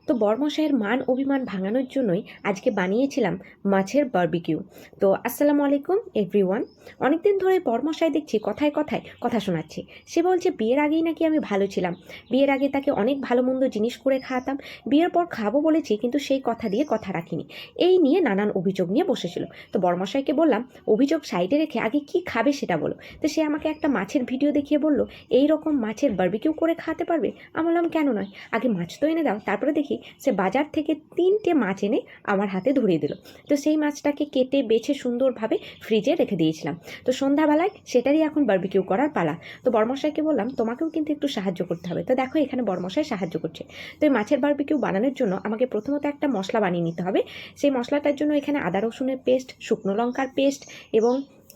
তো বরমশাইয়ের মান অভিমান ভাঙানোর জন্যই আজকে বানিয়েছিলাম মাছের বারবিকিউ। তো আসসালামু আলাইকুম এভরিওয়ান। অনেকদিন ধরে বরমশাই দেখছি কথায় কথায় কথা শোনাচ্ছে। সে বলছে বিয়ের আগেই নাকি আমি ভালো ছিলাম, বিয়ের আগে তাকে অনেক ভালো মন্দ জিনিস করে খাওয়াতাম, বিয়ের পর খাবো বলেছি কিন্তু সেই কথা দিয়ে কথা রাখিনি। এই নিয়ে নানান অভিযোগ নিয়ে বসেছিল। তো বরমশাইকে বললাম অভিযোগ সাইডে রেখে আগে কি খাবে সেটা বলো। তো সে আমাকে একটা মাছের ভিডিও দেখিয়ে বলল এই রকম মাছের বারবিকিউ করে খাওয়াতে পারবে। আমি বললাম কেন নয়, আগে মাছ তো এনে দাও। তারপরে দেখি সে বাজার থেকে 3টে মাছ এনে আমার হাতে ধরিয়ে দিল। তো সেই মাছটাকে কেটে বেছে সুন্দরভাবে ফ্রিজে রেখে দিয়েছিলাম। তো সন্ধ্যাবেলায় সেটারই এখন বারবিকিউ করার পালা। তো বরমশাইকে বললাম তোমাকেও কিন্তু একটু সাহায্য করতে হবে। তো দেখো এখানে বরমশাই সাহায্য করছে। তো এই মাছের বারবিকিউ বানানোর জন্য আমাকে প্রথমত একটা মশলা বানিয়ে নিতে হবে। সেই মশলাটার জন্য এখানে আদা রসুনের পেস্ট, শুকনো লঙ্কার পেস্ট এবং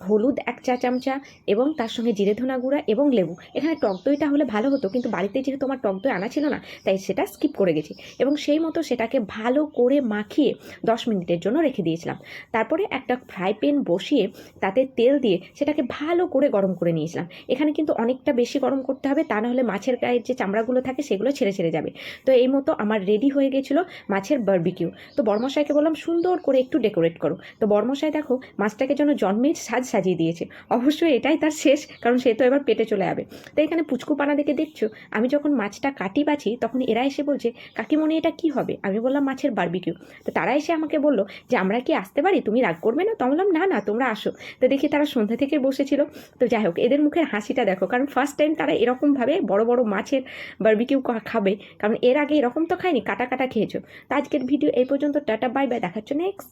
হলুদ 1 চা চামচা এবং তার সঙ্গে জিরে ধনা গুঁড়া এবং লেবু। এখানে টক দইটা হলে ভালো হতো, কিন্তু বাড়িতে যেহেতু আমার টক দই আনা ছিল না তাই সেটা স্কিপ করে গেছি। এবং সেই মতো সেটাকে ভালো করে মাখিয়ে 10 মিনিটের জন্য রেখে দিয়েছিলাম। তারপরে একটা ফ্রাই প্যান বসিয়ে তাতে তেল দিয়ে সেটাকে ভালো করে গরম করে নিয়েছিলাম। এখানে কিন্তু অনেকটা বেশি গরম করতে হবে, তা নাহলে মাছের গায়ের যে চামড়াগুলো থাকে সেগুলো ছেড়ে ছেড়ে যাবে। তো এই মতো আমার রেডি হয়ে গেছিলো মাছের বারবিকিউ। তো বরমশাইকে বললাম সুন্দর করে একটু ডেকোরেট করো। তো বরমশাই দেখো মাছটাকে যেন জন্মের সাজ সাজিয়ে দিয়েছে। অবশ্যই এটাই তার শেষ, কারণ সে তো এবার পেটে চলে যাবে। তো এখানে পুচকুপানা দেখে দেখছো আমি যখন মাছটা কাটি বাছি তখন এরা এসে বলছে কাকিমণি এটা কি হবে। আমি বললাম মাছের বারবিকিউ। তো তারা এসে আমাকে বললো যে আমরা কি আসতে পারি, তুমি রাগ করবে না। তো আমি বললাম না না তোমরা আসো। তো দেখি তারা সন্ধ্যা থেকে বসেছিল। তো যাই হোক এদের মুখের হাসিটা দেখো, কারণ ফার্স্ট টাইম তারা এরকমভাবে বড় বড় মাছের বারবিকিউ খাবে, কারণ এর আগে এরকম তো খায়নি, কাটা কাটা খেয়েছো। তো আজকের ভিডিও এই পর্যন্ত, টাটা বাই বাই, দেখাচ্ছ নেক্সট।